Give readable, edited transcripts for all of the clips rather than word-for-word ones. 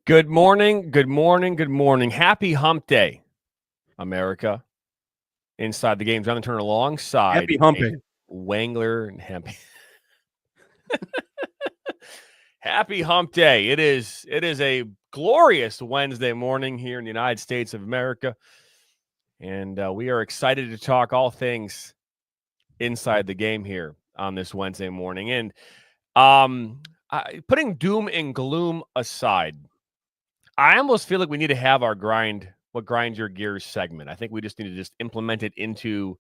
Good morning, good morning, good morning. Happy Hump Day, America. Inside the game, Jonathan Turner alongside Happy humping. Wangler and Happy. Happy Hump Day. It is a glorious Wednesday morning here in the United States of America. And we are excited to talk all things inside the game here on this Wednesday morning. And putting doom and gloom aside, I almost feel like we need to have our what grinds your gears segment. I think we just need to just implement it into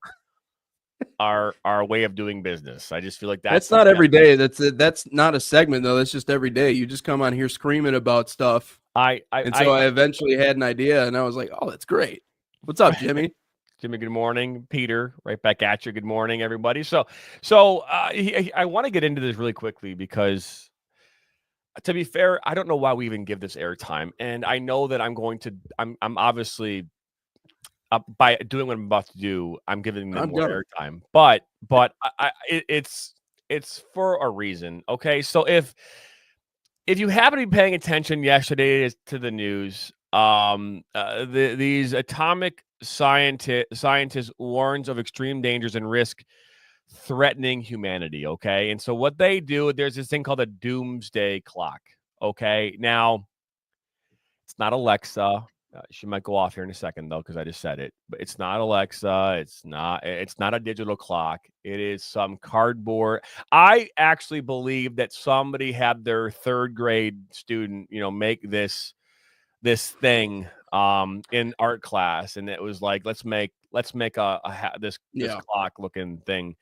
our way of doing business. I just feel like that's not every day. That's not a segment though. That's just every day. You just come on here screaming about stuff. I eventually had an idea, and I was like, "Oh, that's great." What's up, Jimmy? Jimmy, good morning. Peter, right back at you. Good morning, everybody. So I want to get into this really quickly because, to be fair, I don't know why we even give this airtime, and I know that I'm obviously by doing what I'm about to do, I'm giving them more airtime. But it's for a reason. Okay, so if you happen to be paying attention yesterday to the news, these atomic scientists warns of extreme dangers and risk threatening humanity. Okay, and so what they do, there's this thing called a doomsday clock. Okay, now it's not Alexa. She might go off here in a second though, because I just said it. But it's not Alexa. It's not a digital clock. It is some cardboard. I actually believe that somebody had their third grade student, make this thing in art class, and it was like, let's make this clock looking thing.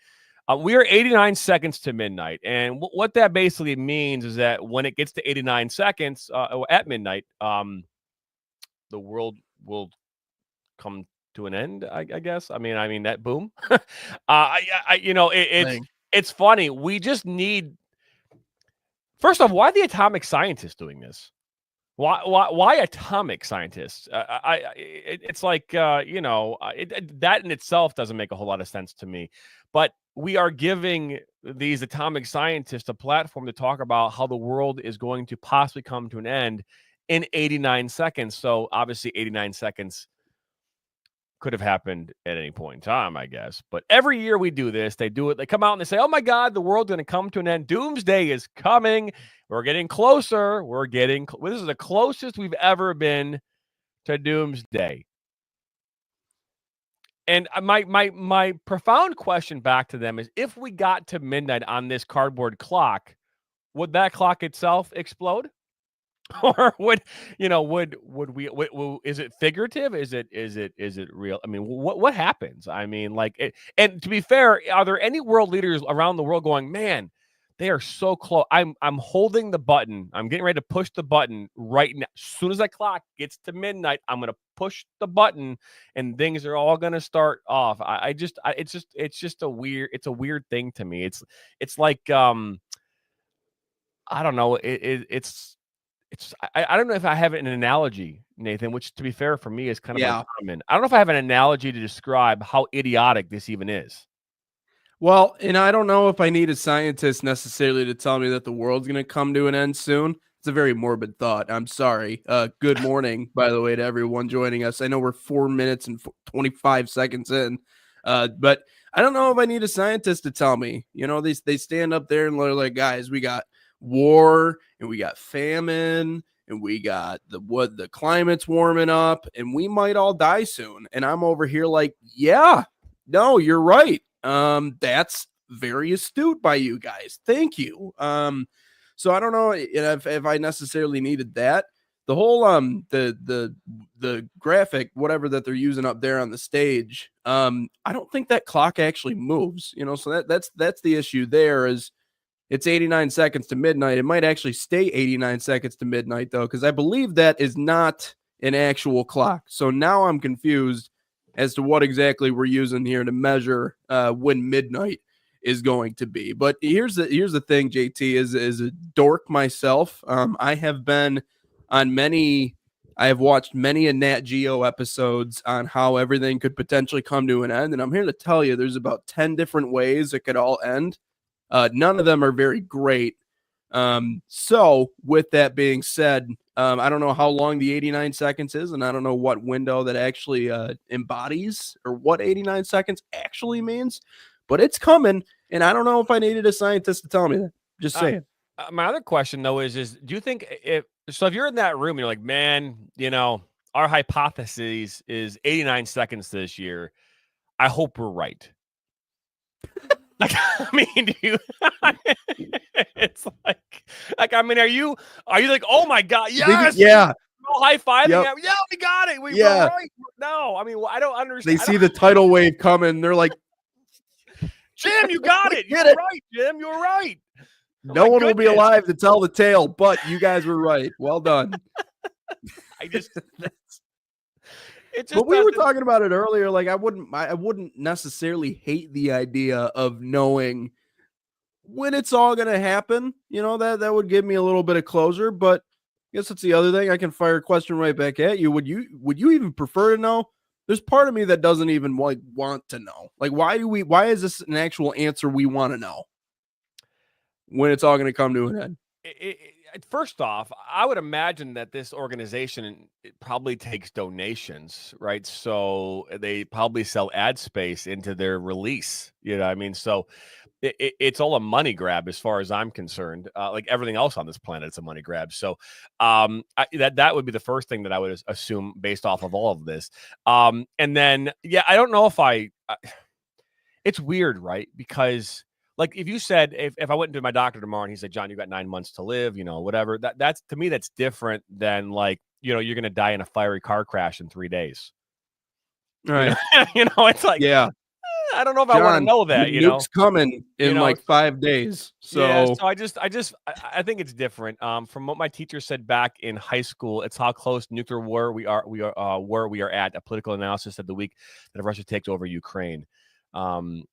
We are 89 seconds to midnight, and what that basically means is that when it gets to 89 seconds at midnight, the world will come to an end. I guess. I mean that boom. It's funny. We just need. First off, why the atomic scientists doing this? Why atomic scientists? It's like that in itself doesn't make a whole lot of sense to me. But we are giving these atomic scientists a platform to talk about how the world is going to possibly come to an end in 89 seconds. So obviously 89 seconds could have happened at any point in time, I guess. But every year we do this. They do it. They come out and they say, oh my God, the world's going to come to an end. Doomsday is coming. We're getting closer. This is the closest we've ever been to doomsday. And my profound question back to them is, if we got to midnight on this cardboard clock, would that clock itself explode? Or would we? Is it figurative? Is it real? I mean, what happens? I mean, and to be fair, are there any world leaders around the world going, man, they are so close? I'm holding the button. I'm getting ready to push the button right now. As soon as that clock gets to midnight, I'm going to push the button, and things are all going to start off. It's just a weird thing to me. It's like I don't know. I don't know if I have an analogy, Nathan, which, to be fair, for me is kind of uncommon. I don't know if I have an analogy to describe how idiotic this even is. Well, and I don't know if I need a scientist necessarily to tell me that the world's going to come to an end soon. It's a very morbid thought. I'm sorry. Good morning, by the way, to everyone joining us. I know we're 4 minutes and 25 seconds in, but I don't know if I need a scientist to tell me. They stand up there and they're like, guys, we got war and we got famine and we got the climate's warming up and we might all die soon. And I'm over here like, yeah, no, you're right. That's very astute by you guys. Thank you. So I don't know if I necessarily needed that. The whole the graphic, whatever that they're using up there on the stage, I don't think that clock actually moves. So that's the issue there. Is it's 89 seconds to midnight. It might actually stay 89 seconds to midnight, though, because I believe that is not an actual clock. So now I'm confused. as to what exactly we're using here to measure when midnight is going to be. But here's the thing, JT, is a dork myself. I have been on many. I have watched many a Nat Geo episodes on how everything could potentially come to an end, and I'm here to tell you there's about 10 different ways it could all end. None of them are very great. So with that being said, I don't know how long the 89 seconds is, and I don't know what window that actually embodies or what 89 seconds actually means, but it's coming, and I don't know if I needed a scientist to tell me that. Just saying. My other question though is do you think if you're in that room, you're like, man, our hypothesis is 89 seconds this year. I hope we're right. Like, I mean, do you? It's like, I mean, are you like, oh my god, yes, yeah, high fiving, yep. yeah, we got it, we're right. No, I mean, I don't understand. They see the tidal wave coming, they're like, Jim, you got it, you're right, Jim, you're right. No one will be alive to tell the tale, but you guys were right. Well done. But we were talking about it earlier. Like I wouldn't necessarily hate the idea of knowing when it's all going to happen. That would give me a little bit of closure. But I guess that's the other thing. I can fire a question right back at you. Would you even prefer to know? There's part of me that doesn't even want to know. Like why is this an actual answer we want to know when it's all going to come to an end? First off, I would imagine that this organization probably takes donations, right? So they probably sell ad space into their release. You know what I mean? So it's all a money grab as far as I'm concerned. Like everything else on this planet, it's a money grab. So that would be the first thing that I would assume based off of all of this. And then, yeah, I don't know if it's weird, right? Because like if you said, if I went to my doctor tomorrow and he said, John, you got 9 months to live, whatever, that's to me, that's different than like, you're going to die in a fiery car crash in 3 days. Right. It's like, yeah, I don't know if I want to know that, nuke's coming in like 5 days. So yeah, so I think it's different. From what my teacher said back in high school, it's how close nuclear war we are at a political analysis of the week that Russia takes over Ukraine. And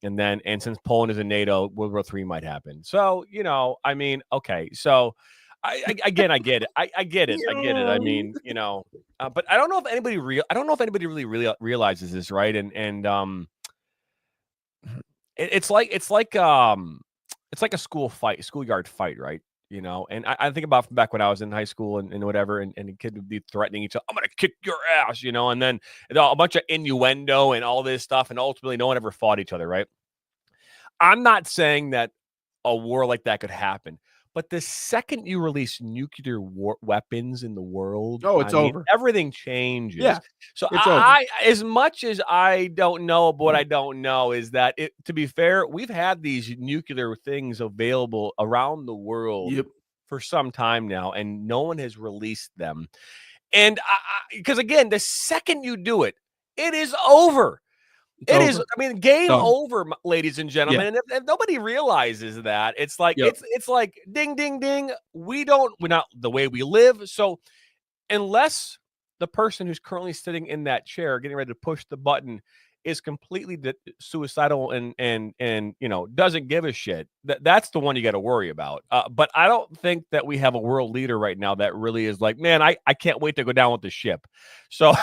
since Poland is in NATO, World War III might happen. So, I mean, okay. So I get it. I get it. I mean, but I don't know if anybody really realizes this, right? And it's like a schoolyard fight, right? And I think about back when I was in high school and whatever, and the kid would be threatening each other. I'm going to kick your ass, and then a bunch of innuendo and all this stuff. And ultimately no one ever fought each other. Right. I'm not saying that a war like that could happen, but the second you release nuclear weapons in the world, it's over. Everything changes. Yeah. So I as much as I don't know, but what I don't know is that to be fair, we've had these nuclear things available around the world for some time now, and no one has released them. And because again, the second you do it, it is over. It is. I mean, game over, ladies and gentlemen. Yeah. And if nobody realizes that, it's like it's like ding, ding, ding. We're not the way we live. So unless the person who's currently sitting in that chair, getting ready to push the button, is completely suicidal and doesn't give a shit, that's the one you got to worry about. But I don't think that we have a world leader right now that really is like, man, I can't wait to go down with the ship. So.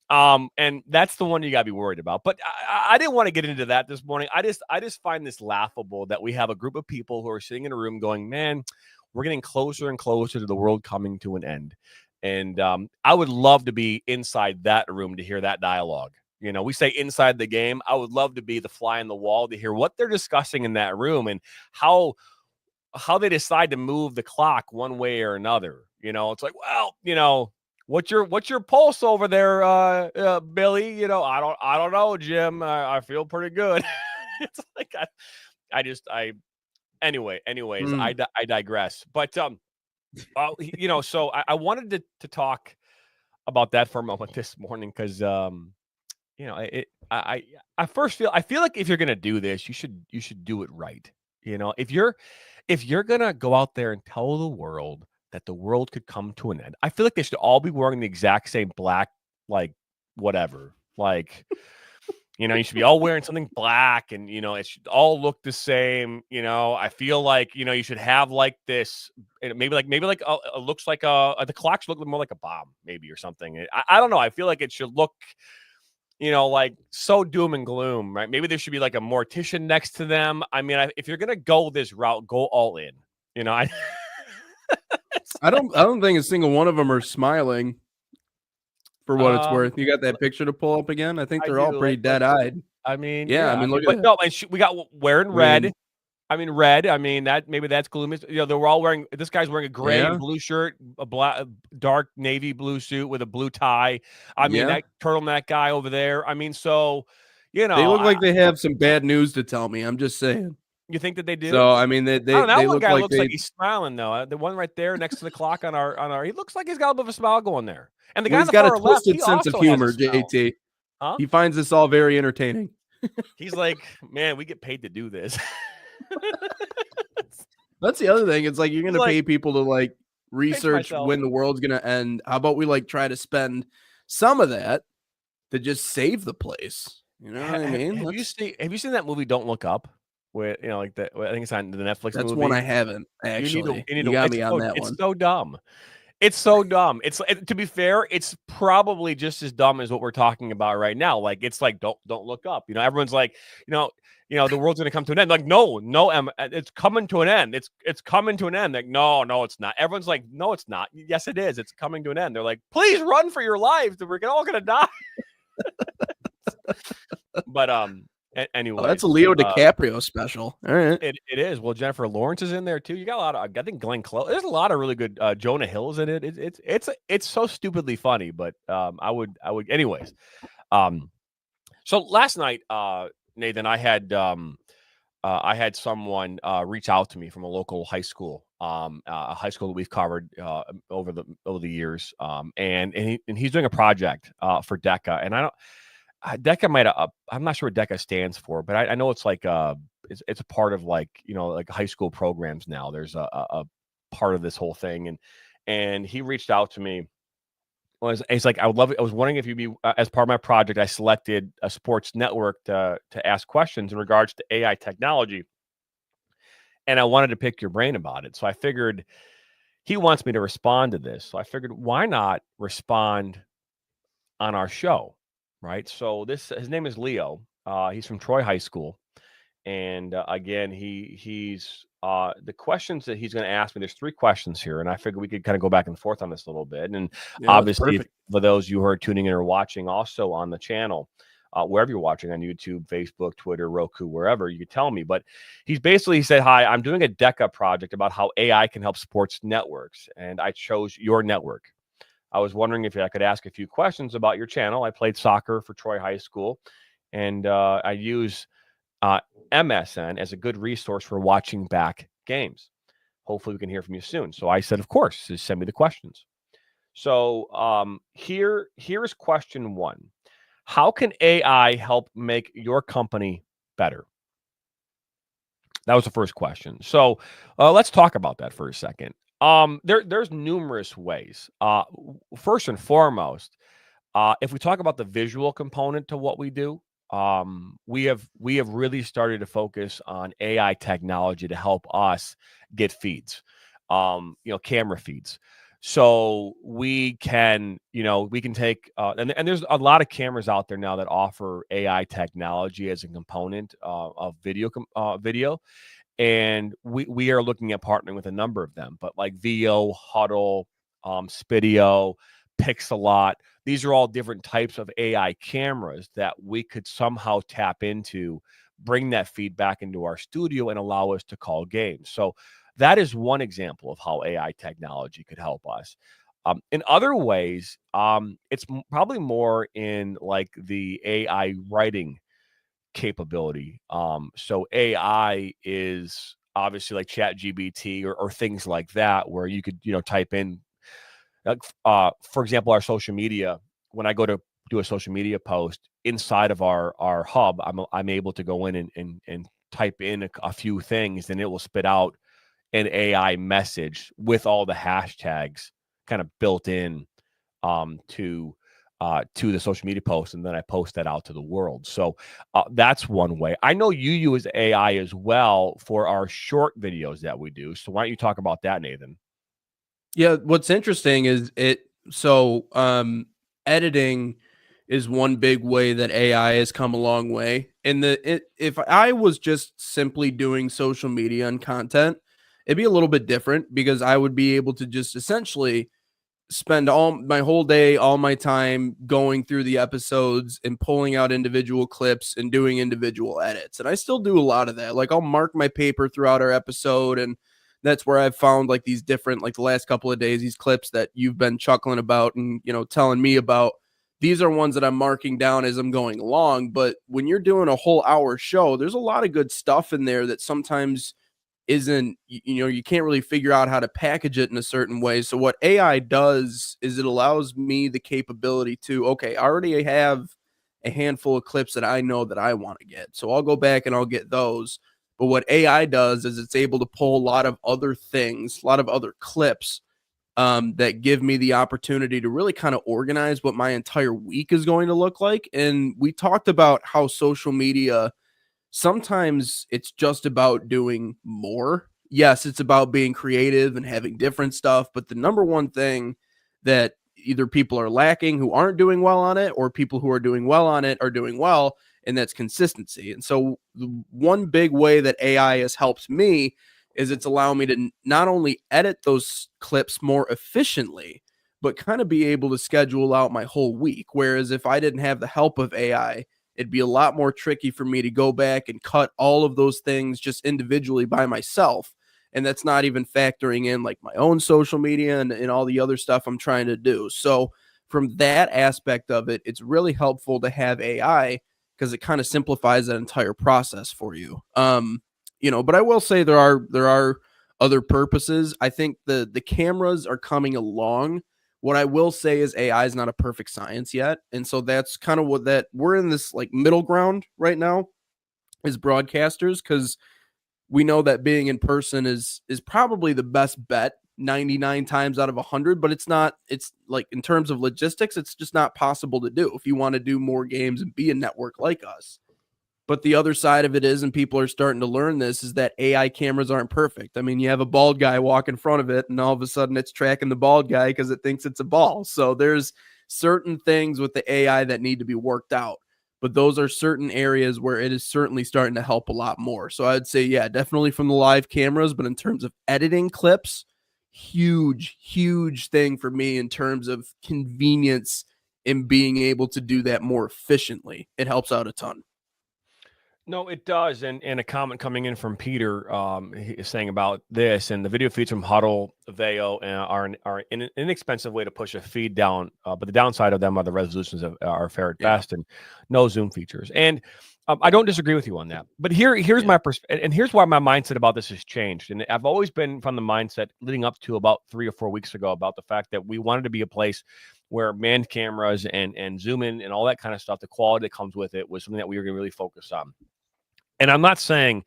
And that's the one you gotta be worried about. But I didn't want to get into that this morning. I just find this laughable that we have a group of people who are sitting in a room going, man, we're getting closer and closer to the world coming to an end. And I would love to be inside that room to hear that dialogue. We say inside the game. I would love to be the fly on the wall to hear what they're discussing in that room and how they decide to move the clock one way or another. It's like, well, what's your pulse over there, Billy? I don't know, Jim. I feel pretty good. It's like anyways, I digress. But so I wanted to talk about that for a moment this morning because I feel like if you're gonna do this, you should do it right. If you're gonna go out there and tell the world that the world could come to an end, I feel like they should all be wearing the exact same black, like whatever, Like, you should be all wearing something black, and it should all look the same. I feel like you should have like this, and maybe like it looks like the clock should look more like a bomb, maybe, or something. I don't know. I feel like it should look, like so doom and gloom, right? Maybe there should be like a mortician next to them. I mean, if you're gonna go this route, go all in. I don't think a single one of them are smiling. For what it's worth, you got that picture to pull up again? I think they're all pretty dead-eyed. I mean, Yeah, I mean, look at but that. no, and we got wearing red. Red. I mean, that maybe that's gloomy. They were all wearing. This guy's wearing a gray and blue shirt, a dark navy blue suit with a blue tie. I mean, that turtleneck guy over there. I mean, so they look like they have some bad news to tell me. I'm just saying. You think that they do? So I mean, they one look guy like looks like he's smiling though. The one right there next to the clock on our, he looks like he's got a bit of a smile going there. And the guy he's got a twisted sense of humor. JT, he finds this all very entertaining. He's like, man, we get paid to do this. That's the other thing. It's like you're going to pay people to like research when the world's going to end. How about we like try to spend some of that to just save the place? You know what I mean? Have you seen that movie Don't Look Up? Where like that? I think it's on the Netflix. That's movie. one I haven't actually. You got me on that one. It's so dumb. It's so dumb. To be fair, it's probably just as dumb as what we're talking about right now. Like it's like don't look up. Everyone's like, the world's gonna come to an end. Like no, Emma, it's coming to an end. It's coming to an end. Like no, it's not. Everyone's like, no, it's not. Yes, it is. It's coming to an end. They're like, please run for your lives. We're all gonna die. But anyway, that's a Leo DiCaprio special. All right, it is. Well, Jennifer Lawrence is in there too. You got a lot of. I think Glenn Close. There's a lot of really good. Jonah Hill's in it. It's so stupidly funny. But I would. Anyways, so last night, Nathan, I had someone reach out to me from a local high school, a high school that we've covered over the years, and he's doing a project for DECA, and I don't. DECA might have. I'm not sure what DECA stands for, but I know it's like it's a part of like like high school programs now. There's a part of this whole thing, and he reached out to me. He's like, I was wondering if you'd be as part of my project. I selected a sports network to ask questions in regards to AI technology, and I wanted to pick your brain about it. So I figured he wants me to respond to this. So I figured, why not respond on our show? Right. So his name is Leo. He's from Troy High School. And again, he's the questions that he's going to ask me. There's 3 questions here. And I figured we could kind of go back and forth on this a little bit. And obviously, for those you who are tuning in or watching also on the channel, wherever you're watching on YouTube, Facebook, Twitter, Roku, wherever, you could tell me. But he said, hi, I'm doing a DECA project about how AI can help sports networks. And I chose your network. I was wondering if I could ask a few questions about your channel. I played soccer for Troy High School, and I use MSN as a good resource for watching back games. Hopefully we can hear from you soon. So I said, of course, just send me the questions. So here's question 1. How can AI help make your company better? That was the first question. So let's talk about that for a second. There's numerous ways. First and foremost, if we talk about the visual component to what we do, we have really started to focus on AI technology to help us get feeds, camera feeds. So we can take, and there's a lot of cameras out there now that offer AI technology as a component of video. And we are looking at partnering with a number of them, but like VO, Huddle, Spidio, Pixelot, these are all different types of AI cameras that we could somehow tap into, bring that feedback into our studio and allow us to call games. So that is one example of how AI technology could help us. In other ways, it's probably more in like the AI writing capability. So AI is obviously like ChatGPT or things like that, where you could, type in, for example, our social media. When I go to do a social media post inside of our hub, I'm able to go in and type in a few things, and it will spit out an AI message with all the hashtags kind of built in to to the social media post, and then I post that out to the world. So that's one way. I know you use AI as well for our short videos that we do. So why don't you talk about that, Nathan? Yeah, what's interesting is editing is one big way that AI has come a long way. And if I was just simply doing social media and content, it'd be a little bit different because I would be able to just essentially spend all my whole day, all my time going through the episodes and pulling out individual clips and doing individual edits. And I still do a lot of that. Like I'll mark my paper throughout our episode, and that's where I've found like these different, like the last couple of days, these clips that you've been chuckling about and, telling me about. These are ones that I'm marking down as I'm going along. But when you're doing a whole hour show, there's a lot of good stuff in there that sometimes isn't, you can't really figure out how to package it in a certain way. So what AI does is it allows me the capability to, okay, I already have a handful of clips that I know that I want to get. So I'll go back and I'll get those. But what AI does is it's able to pull a lot of other things, a lot of other clips that give me the opportunity to really kind of organize what my entire week is going to look like. And we talked about how social media, sometimes it's just about doing more. Yes, it's about being creative and having different stuff, but the number one thing that either people are lacking who aren't doing well on it, or people who are doing well on it are doing well, and that's consistency. And so the one big way that AI has helped me is it's allowing me to not only edit those clips more efficiently, but kind of be able to schedule out my whole week. Whereas if I didn't have the help of AI, it'd be a lot more tricky for me to go back and cut all of those things just individually by myself. And that's not even factoring in like my own social media and all the other stuff I'm trying to do. So from that aspect of it, it's really helpful to have AI because it kind of simplifies that entire process for you. But I will say there are other purposes. I think the cameras are coming along. What I will say is AI is not a perfect science yet. And so that's kind of we're in this like middle ground right now as broadcasters, because we know that being in person is probably the best bet 99 times out of 100, but it's like in terms of logistics, it's just not possible to do if you want to do more games and be a network like us. But the other side of it is, and people are starting to learn this, is that AI cameras aren't perfect. I mean, you have a bald guy walk in front of it, and all of a sudden it's tracking the bald guy because it thinks it's a ball. So there's certain things with the AI that need to be worked out. But those are certain areas where it is certainly starting to help a lot more. So I'd say, yeah, definitely from the live cameras. But in terms of editing clips, huge, huge thing for me in terms of convenience in being able to do that more efficiently. It helps out a ton. No, it does. And a comment coming in from Peter he is saying about this, and the video feeds from Huddle, Veo are an inexpensive way to push a feed down. But the downside of them are the resolutions are fair at best and no zoom features. And I don't disagree with you on that. But here's my perspective, and here's why my mindset about this has changed. And I've always been from the mindset leading up to about 3 or 4 weeks ago about the fact that we wanted to be a place where manned cameras and zoom in and all that kind of stuff, the quality that comes with it, was something that we were going to really focus on. And I'm not saying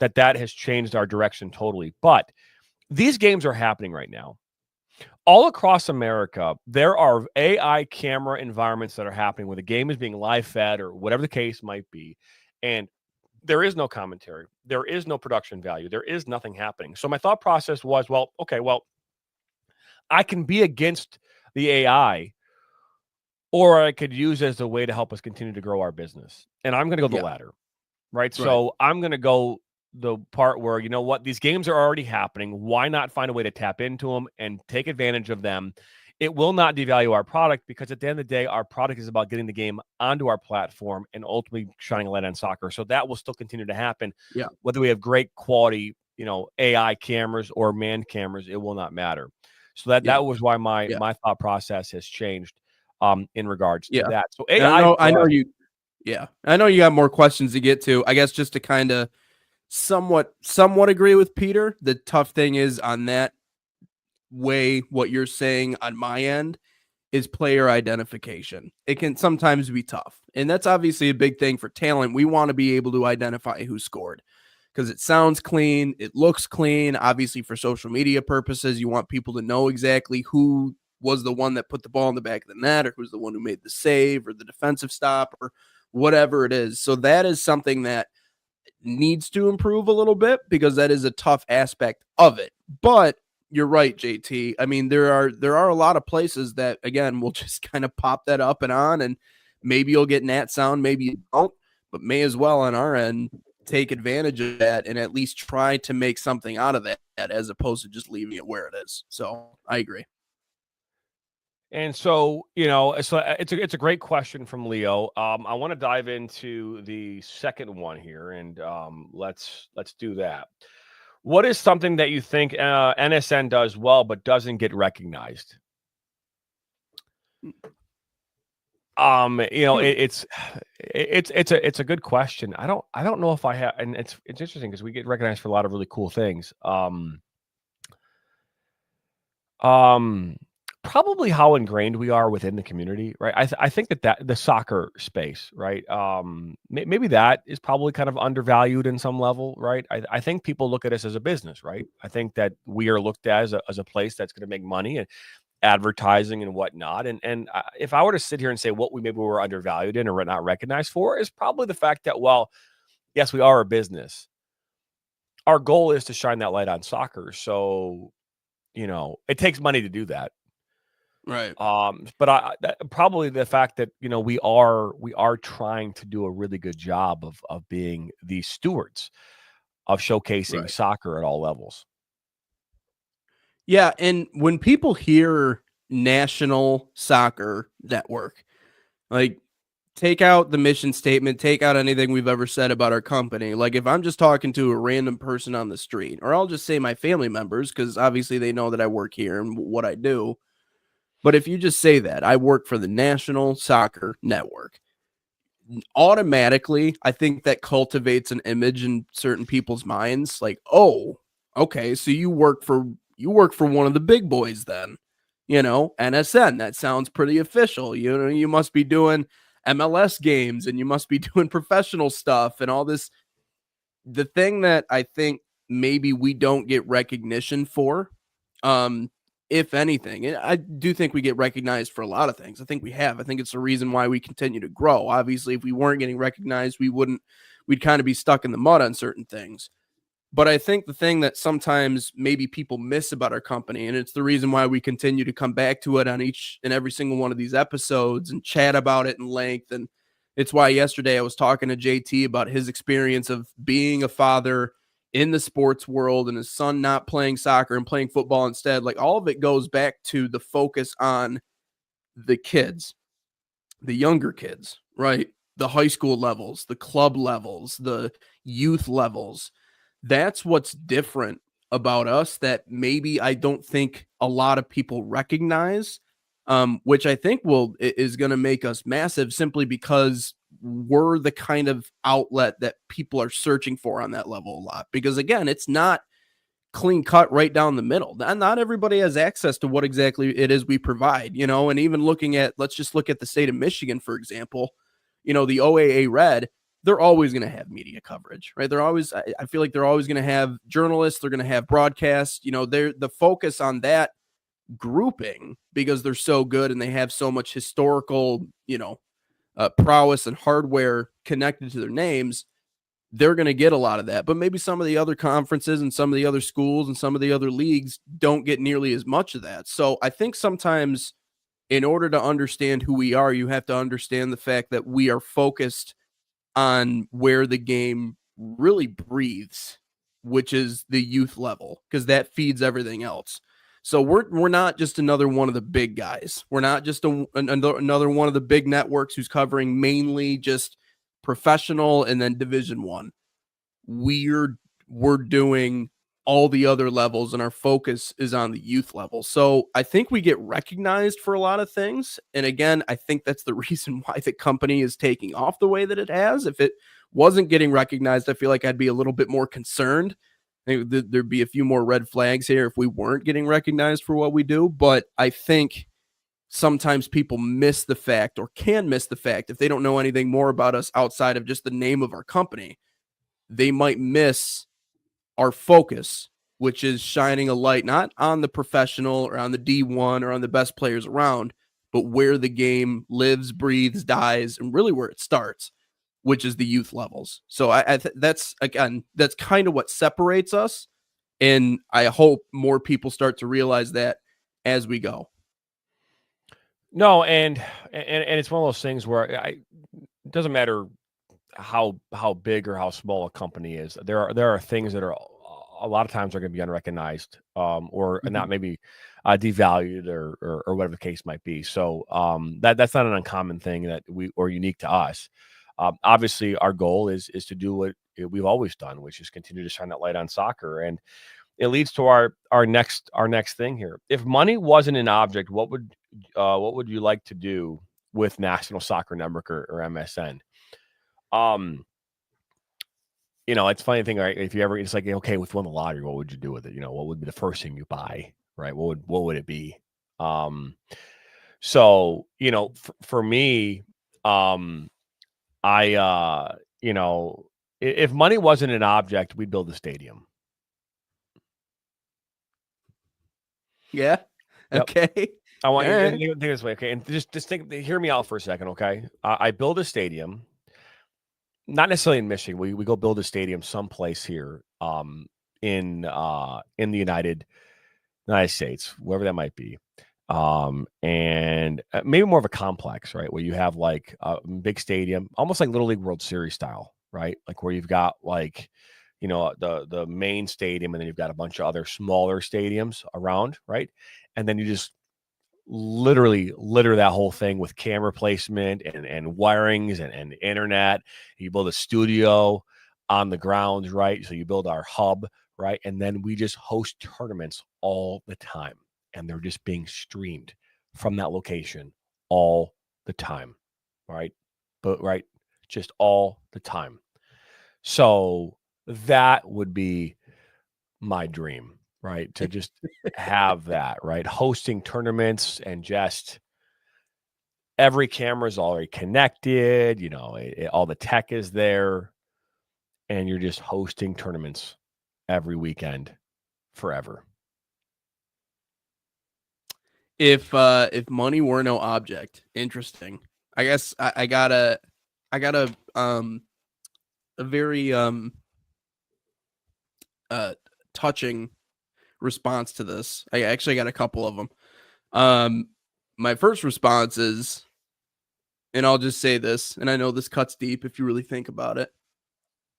that has changed our direction totally, but these games are happening right now. All across America, there are AI camera environments that are happening where the game is being live fed or whatever the case might be. And there is no commentary. There is no production value. There is nothing happening. So my thought process was, I can be against the AI, or I could use it as a way to help us continue to grow our business. And I'm going to go the latter. Right. So I'm going to go the part where, you know what, these games are already happening. Why not find a way to tap into them and take advantage of them? It will not devalue our product, because at the end of the day, our product is about getting the game onto our platform and ultimately shining a light on soccer. So that will still continue to happen. Yeah. Whether we have great quality, AI cameras or manned cameras, it will not matter. So that was why my thought process has changed in regards to that. So AI, I know you. Yeah, I know you got more questions to get to. I guess just to kind of somewhat agree with Peter. The tough thing is on that way, what you're saying on my end is player identification. It can sometimes be tough. And that's obviously a big thing for talent. We want to be able to identify who scored because it sounds clean. It looks clean. Obviously, for social media purposes, you want people to know exactly who was the one that put the ball in the back of the net, or who's the one who made the save or the defensive stop or whatever it is. So that is something that needs to improve a little bit, because that is a tough aspect of it. But you're right, JT. I mean, there are a lot of places that, again, will just kind of pop that up and on, and maybe you'll get Nat sound, maybe you don't, but may as well on our end take advantage of that and at least try to make something out of that, as opposed to just leaving it where it is. So I agree. And so, it's a great question from Leo. I want to dive into the second one here, and let's do that. What is something that you think NSN does well but doesn't get recognized? It's a good question. I don't know if I have, and it's interesting because we get recognized for a lot of really cool things. Probably how ingrained we are within the community, right? I think that the soccer space, right? Maybe that is probably kind of undervalued in some level, right? I think people look at us as a business, right? I think that we are looked at as a place that's going to make money and advertising and whatnot. And if I were to sit here and say what we maybe were undervalued in or not recognized for, is probably the fact that, well, yes, we are a business. Our goal is to shine that light on soccer. So, it takes money to do that. Right. But probably the fact that, we are trying to do a really good job of being the stewards of showcasing soccer at all levels. Yeah, and when people hear National Soccer Network, like, take out the mission statement, take out anything we've ever said about our company. Like, if I'm just talking to a random person on the street, or I'll just say my family members, because obviously they know that I work here and what I do. But if you just say that I work for the National Soccer Network, automatically, I think that cultivates an image in certain people's minds. Like, oh, okay, so you work for one of the big boys then, NSN. That sounds pretty official. You must be doing MLS games and you must be doing professional stuff and all this. The thing that I think maybe we don't get recognition for, if anything, and I do think we get recognized for a lot of things. I think we have. I think it's the reason why we continue to grow. Obviously, if we weren't getting recognized, we'd kind of be stuck in the mud on certain things. But I think the thing that sometimes maybe people miss about our company, and it's the reason why we continue to come back to it on each and every single one of these episodes and chat about it in length. And it's why yesterday I was talking to JT about his experience of being a father in the sports world and his son not playing soccer and playing football instead. Like, all of it goes back to the focus on the kids, the younger kids, right? The high school levels, the club levels, the youth levels. That's what's different about us that maybe I don't think a lot of people recognize, which I think is going to make us massive, simply because we're the kind of outlet that people are searching for on that level a lot. Because again, it's not clean cut right down the middle. Not everybody has access to what exactly it is we provide, and even let's just look at the state of Michigan, for example, the OAA Red. They're always going to have media coverage, right? I feel like they're always going to have journalists. They're going to have broadcasts. They're the focus on that grouping, because they're so good and they have so much historical, prowess and hardware connected to their names. They're going to get a lot of that. But maybe some of the other conferences and some of the other schools and some of the other leagues don't get nearly as much of that. So I think sometimes in order to understand who we are, you have to understand the fact that we are focused on where the game really breathes, which is the youth level, because that feeds everything else. So we're not just another one of the big guys. We're not just another one of the big networks who's covering mainly just professional and then Division I. We're doing all the other levels, and our focus is on the youth level. So I think we get recognized for a lot of things. And again, I think that's the reason why the company is taking off the way that it has. If it wasn't getting recognized, I feel like I'd be a little bit more concerned. I think there'd be a few more red flags here if we weren't getting recognized for what we do. But I think sometimes people miss the fact, or can miss the fact, if they don't know anything more about us outside of just the name of our company, they might miss our focus which is shining a light not on the professional or on the D1 or on the best players around, but where the game lives, breathes, dies, and really where it starts, which is the youth levels. So that's kind of what separates us. And I hope more people start to realize that as we go. No, and it's one of those things where it doesn't matter how big or how small a company is. There are things that are a lot of times are going to be unrecognized, or not maybe devalued or whatever the case might be. So that's not an uncommon thing that we or unique to us. Obviously, our goal is to do what we've always done, which is continue to shine that light on soccer, and it leads to our next thing here. If money wasn't an object, what would you like to do with National Soccer Network or MSN? It's a funny thing, right? If you ever, it's like, okay, if you won the lottery, what would you do with it? What would be the first thing you buy, right? What would it be? So, for me, if money wasn't an object, we'd build a stadium. Yeah. Yep. Okay. I want you to think this way, okay? And just hear me out for a second, okay? I build a stadium, not necessarily in Michigan. We go build a stadium someplace here, in the United States, wherever that might be, and maybe more of a complex, right? Where you have like a big stadium, almost like Little League World Series style, right? Like where you've got like, the main stadium, and then you've got a bunch of other smaller stadiums around, right? And then you just literally litter that whole thing with camera placement and wirings and internet. You build a studio on the grounds, right? So you build our hub, right? And then we just host tournaments all the time, and they're just being streamed from that location all the time, right? But right, just all the time. So that would be my dream, right? To just have that, right? Hosting tournaments, and just every camera is already connected, all the tech is there, and you're just hosting tournaments every weekend forever. If money were no object, interesting. I guess I got a very touching response to this. I actually got a couple of them. My first response is, and I'll just say this, and I know this cuts deep if you really think about it.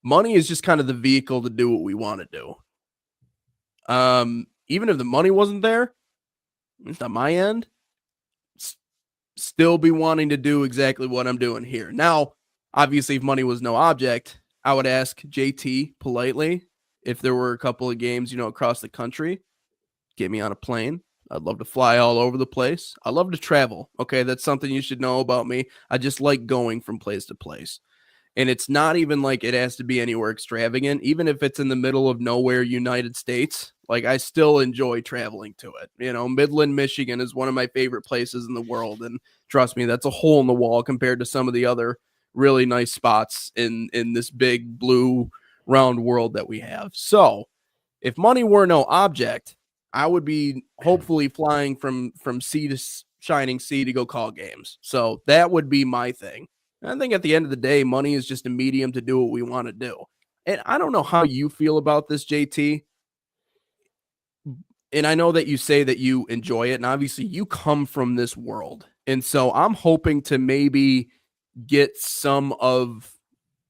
Money is just kind of the vehicle to do what we want to do. Even if the money wasn't there, it's not my end, still be wanting to do exactly what I'm doing here. Now, obviously, if money was no object, I would ask JT politely if there were a couple of games, across the country, get me on a plane. I'd love to fly all over the place. I love to travel. Okay, that's something you should know about me. I just like going from place to place. And it's not even like it has to be anywhere extravagant. Even if it's in the middle of nowhere, United States, like I still enjoy traveling to it. Midland, Michigan is one of my favorite places in the world. And trust me, that's a hole in the wall compared to some of the other really nice spots in this big blue round world that we have. So if money were no object, I would be hopefully flying from sea to shining sea to go call games. So that would be my thing. I think at the end of the day, money is just a medium to do what we want to do. And I don't know how you feel about this, JT. And I know that you say that you enjoy it, and obviously you come from this world. And so I'm hoping to maybe get some of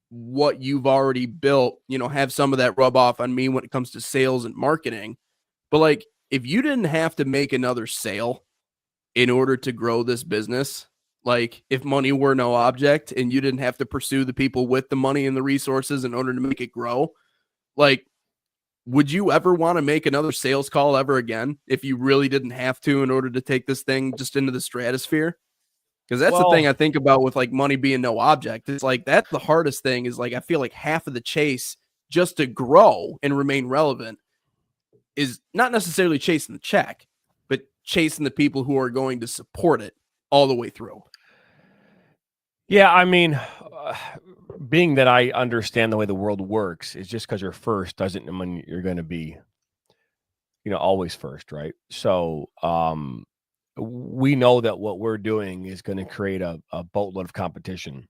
what you've already built, have some of that rub off on me when it comes to sales and marketing. But like, if you didn't have to make another sale in order to grow this business, like if money were no object and you didn't have to pursue the people with the money and the resources in order to make it grow, like, would you ever want to make another sales call ever again if you really didn't have to in order to take this thing just into the stratosphere? Because that's the thing I think about with like money being no object. It's like that's the hardest thing is like I feel like half of the chase just to grow and remain relevant is not necessarily chasing the check, but chasing the people who are going to support it all the way through. Yeah, I mean, being that I understand the way the world works, is just because you're first doesn't mean you're going to be always first, right? So we know that what we're doing is going to create a boatload of competition,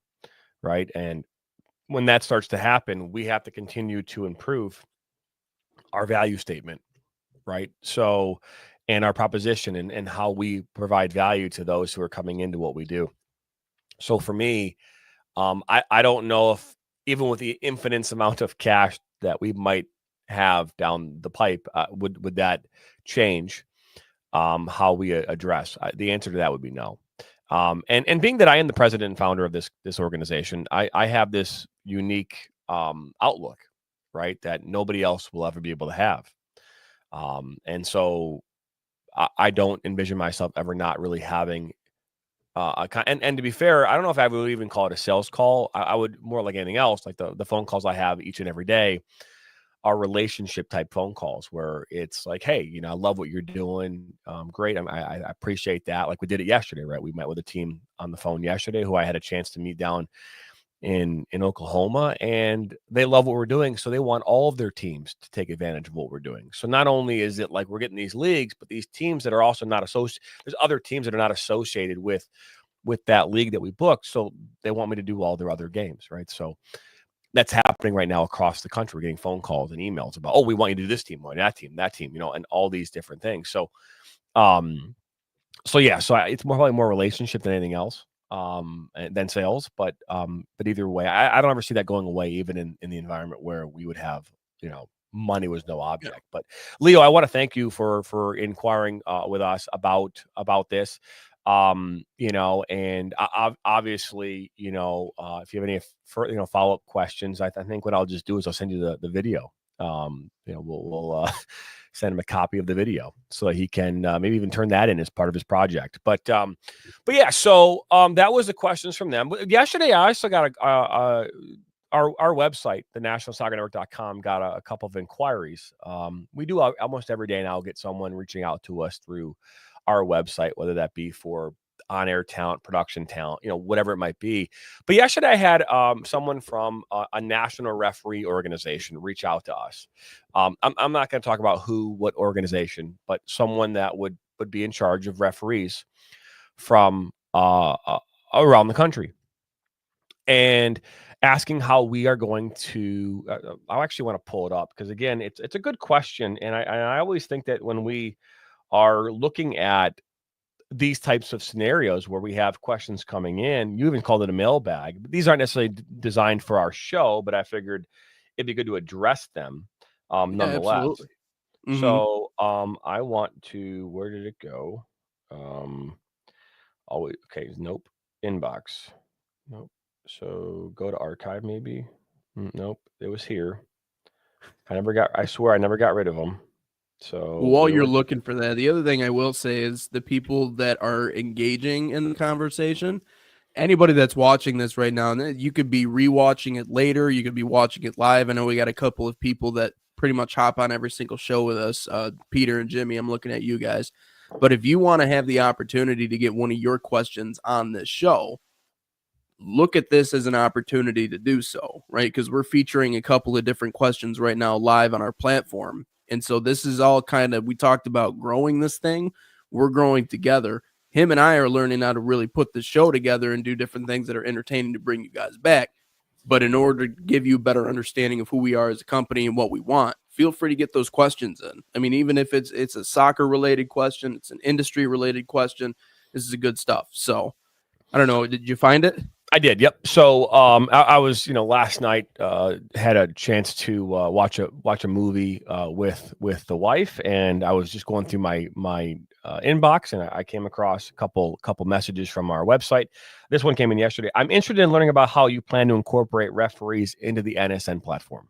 right? And when that starts to happen, we have to continue to improve our value statement, right? So, and our proposition and how we provide value to those who are coming into what we do. So for me, I don't know if even with the infinite amount of cash that we might have down the pipe, would that change how we address? The answer to that would be no. And being that I am the president and founder of this organization, I have this unique outlook, right, that nobody else will ever be able to have. And so I don't envision myself ever not really having and to be fair, I don't know if I would even call it a sales call. I would more like anything else, like the phone calls I have each and every day are relationship type phone calls where it's like, hey, I love what you're doing. Great. I appreciate that. Like we did it yesterday, right? We met with a team on the phone yesterday who I had a chance to meet down in Oklahoma, and they love what we're doing. So they want all of their teams to take advantage of what we're doing. So not only is it like we're getting these leagues, but these teams that are also not associated, there's other teams that are not associated with that league that we booked. So they want me to do all their other games, right? So that's happening right now across the country. We're getting phone calls and emails about, oh, we want you to do this team, or that team, and all these different things. So, it's probably more relationship than anything else, than sales. But either way, I don't ever see that going away, even in the environment where we would have, money was no object. Yeah. But Leo, I want to thank you for inquiring with us about this. And obviously, if you have any follow-up questions, I think what I'll just do is I'll send you the video. We'll send him a copy of the video so that he can maybe even turn that in as part of his project. But yeah, so that was the questions from them. Yesterday, I also got our website, the nationalsoccernetwork.com, got a couple of inquiries. We do almost every day now get someone reaching out to us through our website, whether that be for on-air talent, production talent, whatever it might be. But yesterday I had someone from a national referee organization reach out to us. I'm not going to talk about what organization, but someone that would be in charge of referees from around the country, and asking how we are going to. I actually want to pull it up because again, it's a good question, and I always think that when we are looking at these types of scenarios where we have questions coming in, you even called it a mailbag. These aren't necessarily designed for our show, but I figured it'd be good to address them nonetheless. Absolutely. Mm-hmm. So I want to, where did it go? Okay, nope. Inbox. Nope. So go to archive maybe. Nope. It was here. I swear I never got rid of them. So while you're looking for that, the other thing I will say is the people that are engaging in the conversation, anybody that's watching this right now, and you could be rewatching it later, you could be watching it live. I know we got a couple of people that pretty much hop on every single show with us. Peter and Jimmy, I'm looking at you guys. But if you want to have the opportunity to get one of your questions on this show, look at this as an opportunity to do so, right? Because we're featuring a couple of different questions right now live on our platform. And so this is all we talked about growing this thing. We're growing together. Him and I are learning how to really put the show together and do different things that are entertaining to bring you guys back. But in order to give you a better understanding of who we are as a company and what we want, feel free to get those questions in. I mean, even if it's a soccer related question, it's an industry related question, this is good stuff. So I don't know. Did you find it? I did. Yep. So I was, last night had a chance to watch a movie with the wife, and I was just going through my inbox, and I came across a couple messages from our website. This one came in yesterday. I'm interested in learning about how you plan to incorporate referees into the NSN platform.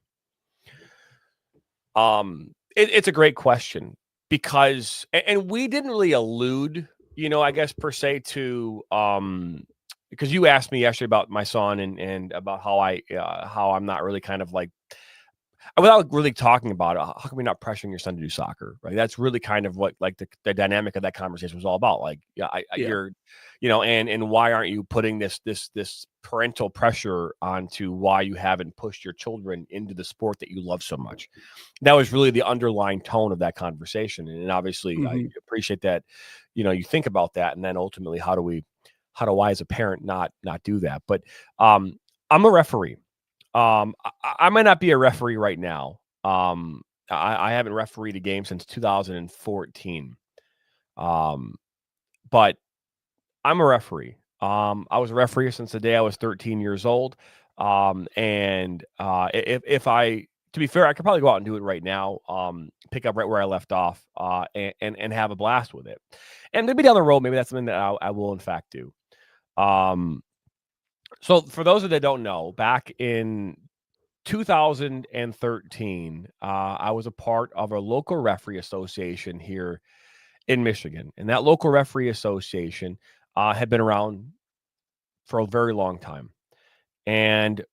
It's a great question because, and we didn't really allude, I guess per se to because you asked me yesterday about my son and about how I'm not really kind of like without really talking about it, how come you're not pressuring your son to do soccer? Right. That's really kind of what like the dynamic of that conversation was all about. Like, yeah, Yeah. you're, and why aren't you putting this parental pressure onto why you haven't pushed your children into the sport that you love so much? That was really the underlying tone of that conversation. And obviously I appreciate that, you think about that. And then ultimately, how do I as a parent not do that? But I'm a referee. I might not be a referee right now. I haven't refereed a game since 2014. But I'm a referee. I was a referee since the day I was 13 years old. And if I, to be fair, I could probably go out and do it right now. Pick up right where I left off. And have a blast with it. And maybe down the road, maybe that's something that I will in fact do. So for those that don't know, back in 2013, I was a part of a local referee association here in Michigan, and that local referee association had been around for a very long time. And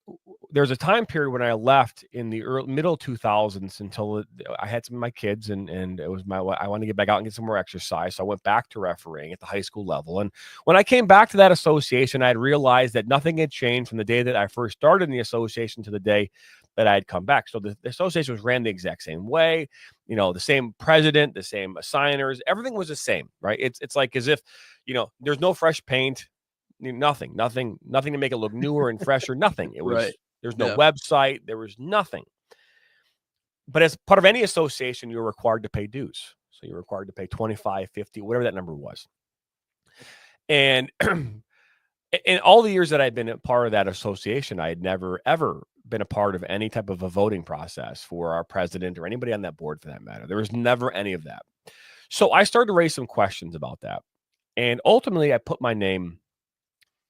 there's a time period when I left in the middle 2000s until I had some of my kids, and it was I wanted to get back out and get some more exercise. So I went back to refereeing at the high school level. And when I came back to that association, I had realized that nothing had changed from the day that I first started in the association to the day that I had come back. So the association was ran the exact same way, the same president, the same assigners, everything was the same, right? It's like as if, there's no fresh paint. Nothing to make it look newer and fresher. Nothing. It was There's no website. There was nothing. But as part of any association, you're required to pay dues. So you're required to pay 25, 50, whatever that number was. And in all the years that I'd been a part of that association, I had never, ever been a part of any type of a voting process for our president or anybody on that board for that matter. There was never any of that. So I started to raise some questions about that. And ultimately, I put my name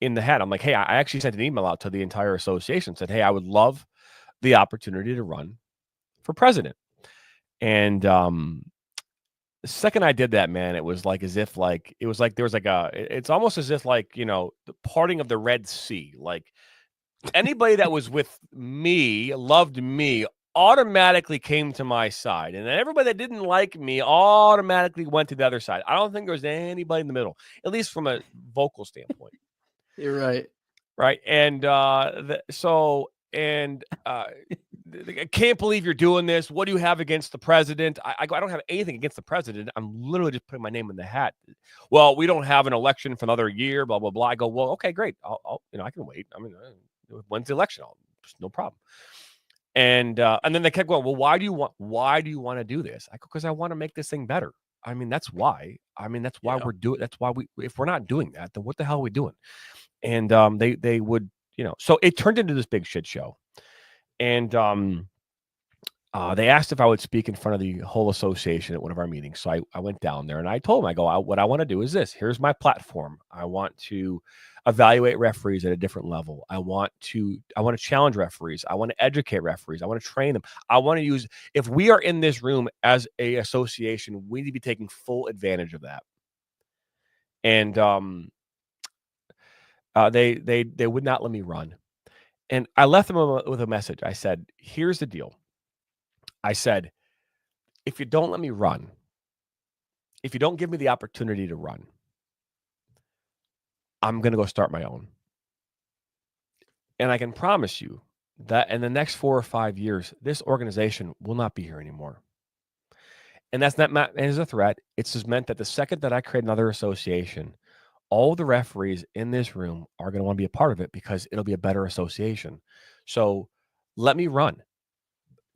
in the hat. I'm like, hey, I actually sent an email out to the entire association, said, hey, I would love the opportunity to run for president. And the second I did that, man, it was like as if there was it's almost as if the parting of the Red Sea. Like anybody that was with me, loved me, automatically came to my side. And then everybody that didn't like me automatically went to the other side. I don't think there was anybody in the middle, at least from a vocal standpoint. You're right. Right. And I can't believe you're doing this. What do you have against the president? I don't have anything against the president. I'm literally just putting my name in the hat. Well, we don't have an election for another year, blah, blah, blah. I go, well, okay, great. I'll I can wait. I mean, when's the election? No problem. And then they kept going, well, why do you want to do this? I go, because I want to make this thing better. I mean, that's why. We're doing. That's why if we're not doing that, then what the hell are we doing? And they would, so it turned into this big shit show. And they asked if I would speak in front of the whole association at one of our meetings. So I went down there and I told them, I go, what I want to do is this. Here's my platform. I want to evaluate referees at a different level. I want to challenge referees. I want to educate referees. I want to train them. I want to use, if we are in this room as a association, we need to be taking full advantage of that. And they would not let me run. And I left them with a message. I said, here's the deal. I said, if you don't let me run, if you don't give me the opportunity to run, I'm going to go start my own. And I can promise you that in the next 4 or 5 years, this organization will not be here anymore. And that's not meant as a threat. It's just meant that the second that I create another association, all the referees in this room are going to want to be a part of it because it'll be a better association. So let me run.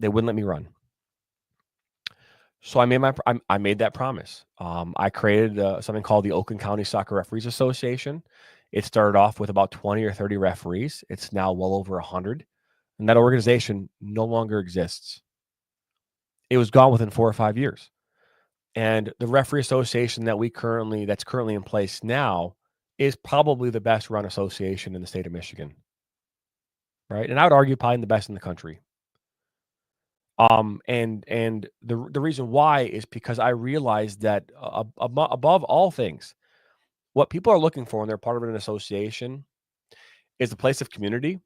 They wouldn't let me run. So I made that promise. I created something called the Oakland County Soccer Referees Association. It started off with about 20 or 30 referees. It's now well over 100. And that organization no longer exists. It was gone within 4 or 5 years. And the referee association that's currently in place now is probably the best run association in the state of Michigan. Right. And I would argue probably the best in the country. And the reason why is because I realized that above all things, what people are looking for when they're part of an association is a place of community,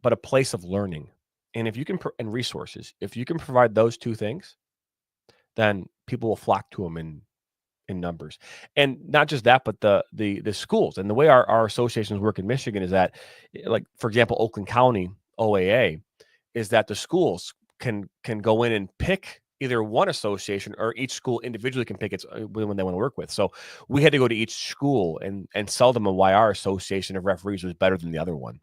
but a place of learning. And if you can, and resources, if you can provide those two things, then people will flock to them in numbers. And not just that, but the schools and the way our associations work in Michigan is that, like, for example, Oakland County OAA, is that the schools can go in and pick either one association, or each school individually can pick its when they want to work with. So we had to go to each school and sell them why our association of referees was better than the other one.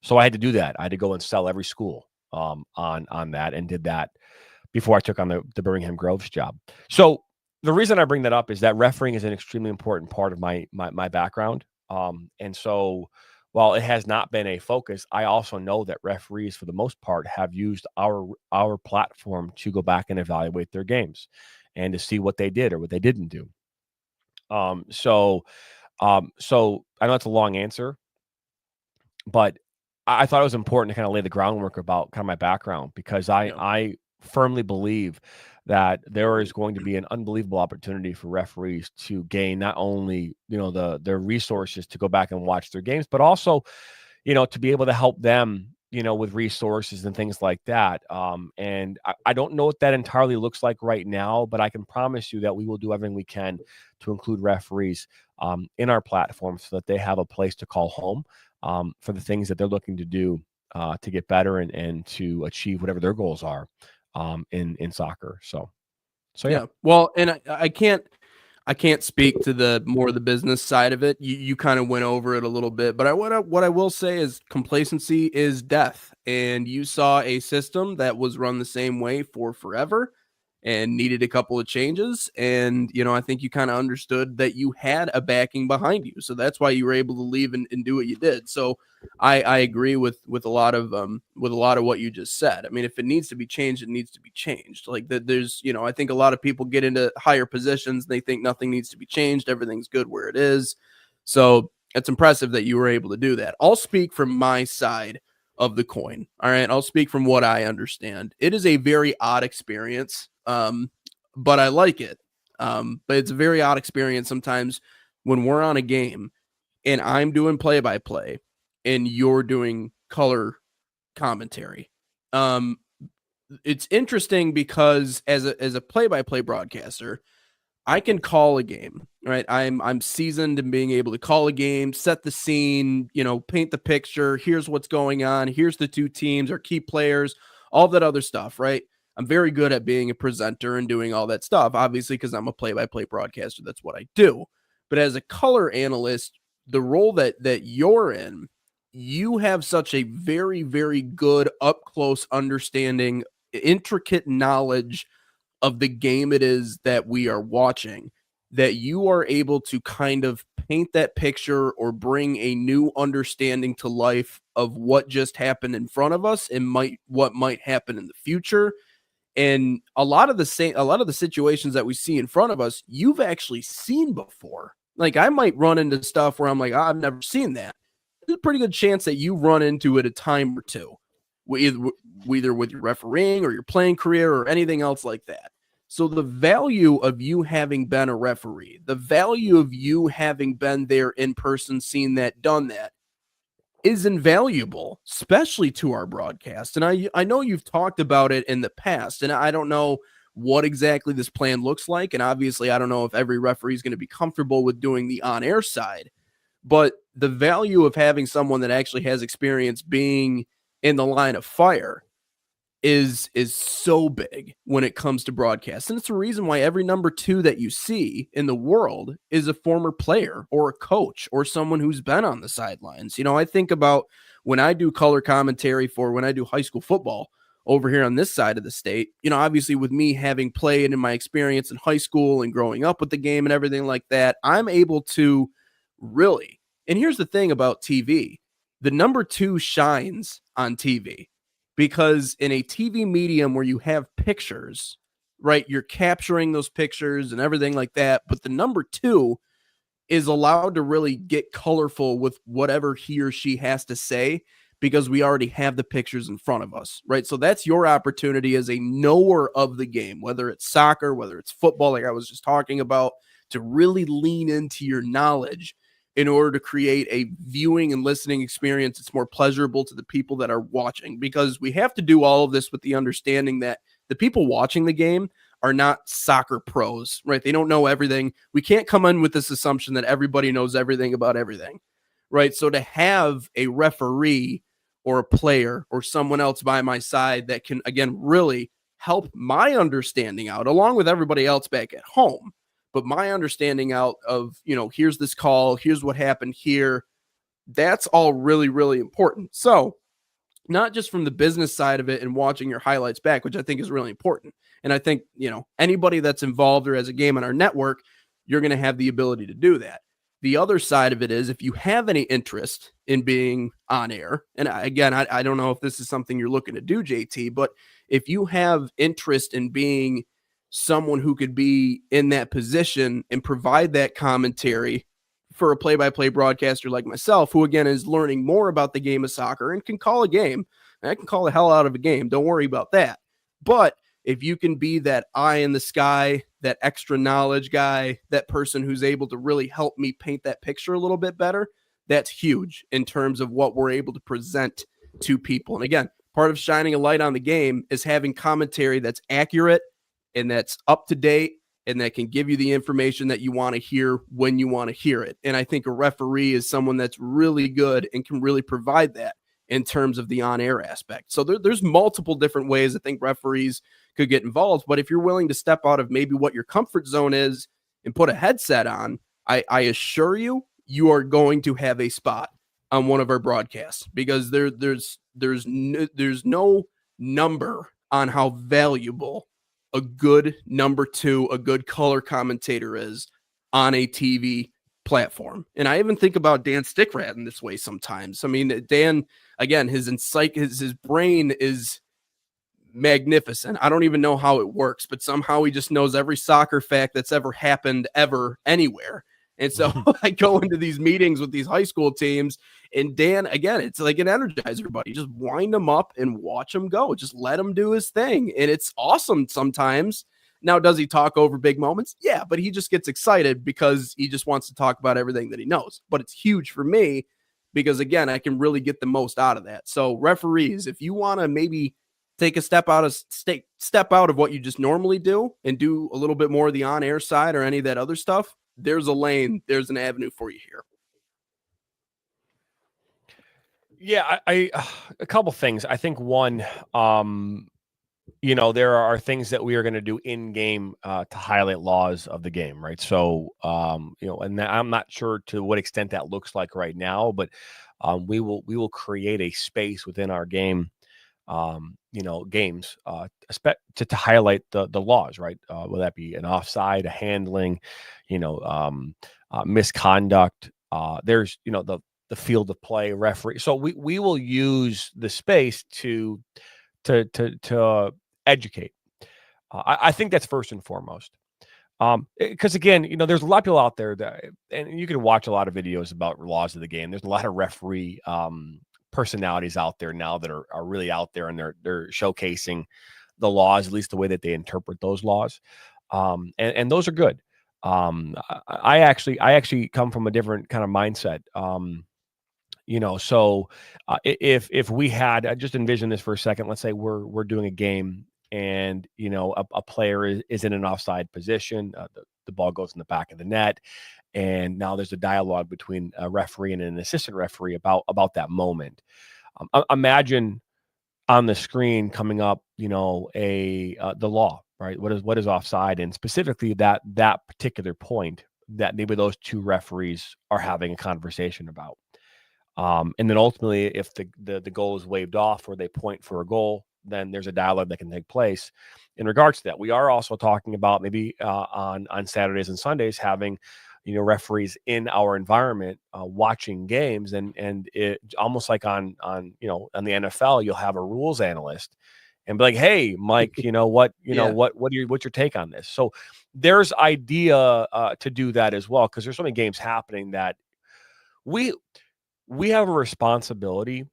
So I had to do that. I had to go and sell every school on that, and did that before I took on the Birmingham Groves job. So the reason I bring that up is that refereeing is an extremely important part of my background. And so while it has not been a focus, I also know that referees, for the most part, have used our platform to go back and evaluate their games and to see what they did or what they didn't do. So I know it's a long answer, but I thought it was important to kind of lay the groundwork about kind of my background, because I firmly believe that there is going to be an unbelievable opportunity for referees to gain not only, their resources to go back and watch their games, but also, to be able to help them, with resources and things like that. And I don't know what that entirely looks like right now, but I can promise you that we will do everything we can to include referees in our platform so that they have a place to call home for the things that they're looking to do to get better and to achieve whatever their goals are in soccer. So yeah. Well, and I can't speak to the more the business side of it. You kind of went over it a little bit, but what I will say is complacency is death. And you saw a system that was run the same way for forever and needed a couple of changes. And, I think you kind of understood that you had a backing behind you. So that's why you were able to leave and do what you did. So I agree with a lot of what you just said. I mean, if it needs to be changed, it needs to be changed. Like that, there's, I think a lot of people get into higher positions and they think nothing needs to be changed. Everything's good where it is. So it's impressive that you were able to do that. I'll speak from my side of the coin. All right. I'll speak from what I understand. It is a very odd experience. But I like it. But it's a very odd experience sometimes when we're on a game and I'm doing play-by-play and you're doing color commentary. It's interesting because as a play-by-play broadcaster, I can call a game, right? I'm seasoned in being able to call a game, set the scene, paint the picture. Here's what's going on. Here's the two teams, our key players, all that other stuff, right? I'm very good at being a presenter and doing all that stuff, obviously, because I'm a play-by-play broadcaster. That's what I do. But as a color analyst, the role that you're in, you have such a very, very good up-close understanding, intricate knowledge of the game it is that we are watching, that you are able to kind of paint that picture or bring a new understanding to life of what just happened in front of us and what might happen in the future. And a lot of the situations that we see in front of us, you've actually seen before. Like I might run into stuff where I'm like, I've never seen that. There's a pretty good chance that you run into it a time or two, either with your refereeing or your playing career or anything else like that. So the value of you having been a referee, the value of you having been there in person, seen that, done that, is invaluable, especially to our broadcast. And I know you've talked about it in the past, and I don't know what exactly this plan looks like. And obviously, I don't know if every referee is going to be comfortable with doing the on-air side, but the value of having someone that actually has experience being in the line of fire is so big when it comes to broadcast. And it's the reason why every number 2 that you see in the world is a former player or a coach or someone who's been on the sidelines. I think about when I do color commentary for when I do high school football over here on this side of the state, obviously with me having played in my experience in high school and growing up with the game and everything like that, I'm able to really, and here's the thing about TV, the number 2 shines on TV. Because in a TV medium where you have pictures, right, you're capturing those pictures and everything like that. But the number 2 is allowed to really get colorful with whatever he or she has to say because we already have the pictures in front of us, right? So that's your opportunity as a knower of the game, whether it's soccer, whether it's football, like I was just talking about, to really lean into your knowledge in order to create a viewing and listening experience that's more pleasurable to the people that are watching, because we have to do all of this with the understanding that the people watching the game are not soccer pros, right? They don't know everything. We can't come in with this assumption that everybody knows everything about everything, right? So to have a referee or a player or someone else by my side that can, again, really help my understanding out along with everybody else back at home, but my understanding out of, here's this call, here's what happened here. That's all really, really important. So not just from the business side of it and watching your highlights back, which I think is really important. And I think, anybody that's involved or has a game on our network, you're going to have the ability to do that. The other side of it is, if you have any interest in being on air, and I don't know if this is something you're looking to do, JT, but if you have interest in being someone who could be in that position and provide that commentary for a play-by-play broadcaster like myself, who again is learning more about the game of soccer and can call a game, and I can call the hell out of a game. Don't worry about that. But if you can be that eye in the sky, that extra knowledge guy, that person who's able to really help me paint that picture a little bit better, that's huge in terms of what we're able to present to people. And again, part of shining a light on the game is having commentary that's accurate and that's up to date and that can give you the information that you want to hear when you want to hear it. And I think a referee is someone that's really good and can really provide that in terms of the on-air aspect. So there's multiple different ways I think referees could get involved. But if you're willing to step out of maybe what your comfort zone is and put a headset on, I assure you, you are going to have a spot on one of our broadcasts, because there's no number on how valuable a good number two, a good color commentator is on a TV platform. And I even think about Dan Stickrat in this way sometimes. I mean, Dan, again, his insight, his brain is magnificent. I don't even know how it works, but somehow he just knows every soccer fact that's ever happened ever anywhere. And so I go into these meetings with these high school teams, and Dan, again, it's like an energizer, buddy. Just wind him up and watch him go. Just let him do his thing. And it's awesome sometimes. Now, does he talk over big moments? Yeah, but he just gets excited because he just wants to talk about everything that he knows. But it's huge for me because, again, I can really get the most out of that. So referees, if you want to maybe take a step out of what you just normally do and do a little bit more of the on-air side or any of that other stuff, there's a lane, there's an avenue for you here. Yeah, I a couple things. I think one, there are things that we are going to do in game to highlight laws of the game, right? So, and I'm not sure to what extent that looks like right now, but we will create a space within our game, games to highlight the laws, right? Will that be an offside, a handling, misconduct? There's the field of play, referee. So we will use the space to educate. I think that's first and foremost. Because again, there's a lot of people out there and you can watch a lot of videos about laws of the game. There's a lot of referee personalities out there now that are really out there, and they're showcasing the laws, at least the way that they interpret those laws. And those are good. I actually come from a different kind of mindset. So if we had, just envision this for a second, let's say we're doing a game and, a player is in an offside position. The ball goes in the back of the net. And now there's a dialogue between a referee and an assistant referee about that moment. Imagine on the screen coming up, the law, right? What is offside, and specifically that particular point that maybe those two referees are having a conversation about. And then ultimately, if the goal is waved off or they point for a goal, then there's a dialogue that can take place in regards to that. We are also talking about maybe on Saturdays and Sundays having referees in our environment watching games, and it almost like on the NFL, you'll have a rules analyst and be like, "Hey, Mike, what's your take on this?" So there's idea to do that as well, because there's so many games happening that we have a responsibility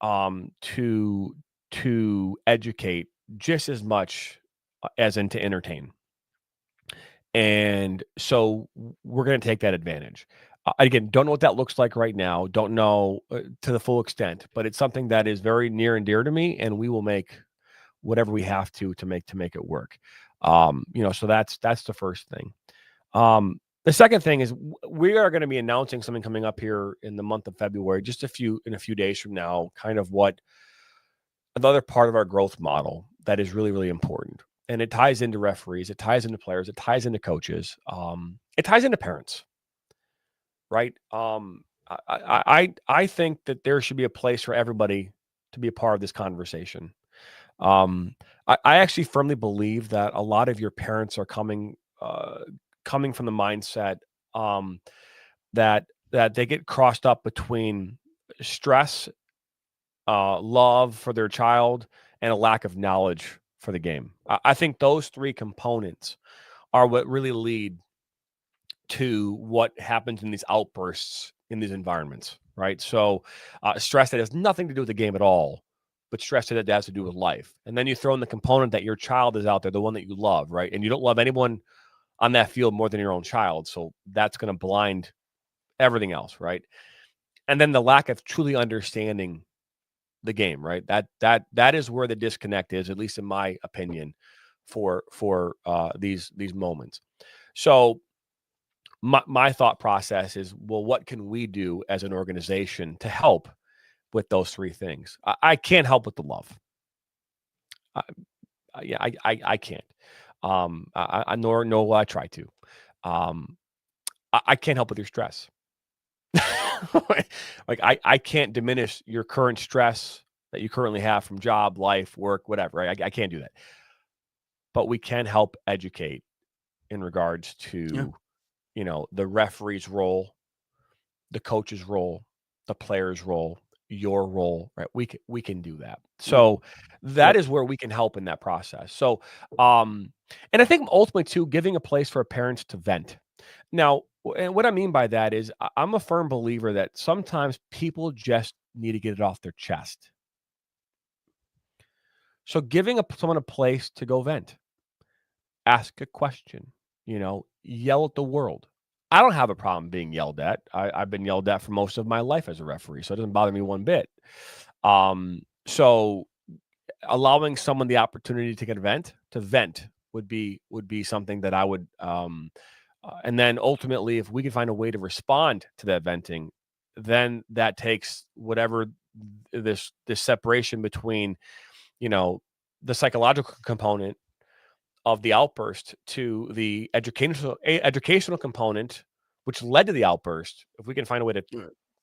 to educate just as much as in to entertain. And so we're going to take that advantage. Again, don't know what that looks like right now. Don't know to the full extent, but it's something that is very near and dear to me, and we will make whatever we have to make it work. So that's the first thing. The second thing is we are going to be announcing something coming up here in the month of February, just in a few days from now, kind of what another part of our growth model that is really, really important. And it ties into referees, it ties into players, it ties into coaches, it ties into parents, right? I think that there should be a place for everybody to be a part of this conversation. I actually firmly believe that a lot of your parents are coming from the mindset that they get crossed up between stress, love for their child, and a lack of knowledge for the game. I think those three components are what really lead to what happens in these outbursts in these environments, right? So stress that has nothing to do with the game at all, but stress that has to do with life. And then you throw in the component that your child is out there, the one that you love, right? And you don't love anyone on that field more than your own child. So that's going to blind everything else, right? And then the lack of truly understanding the game, right? That is where the disconnect is, at least in my opinion, for these moments. So my thought process is, well, what can we do as an organization to help with those three things? I can't help with the love. I can't. Nor will I try to. I can't help with your stress. Like I can't diminish your current stress that you currently have from job, life, work, whatever. Right? I can't do that. But we can help educate in regards to, the referee's role, the coach's role, the player's role, your role, right? We can do that. So that is where we can help in that process. So, and I think ultimately too, giving a place for parents to vent. Now, and what I mean by that is I'm a firm believer that sometimes people just need to get it off their chest. So giving someone a place to go vent, ask a question, yell at the world. I don't have a problem being yelled at. I've been yelled at for most of my life as a referee, so it doesn't bother me one bit. So allowing someone the opportunity to vent would be something that I would, and then ultimately, if we can find a way to respond to that venting, then that takes whatever this separation between, the psychological component of the outburst to the educational component, which led to the outburst. If we can find a way to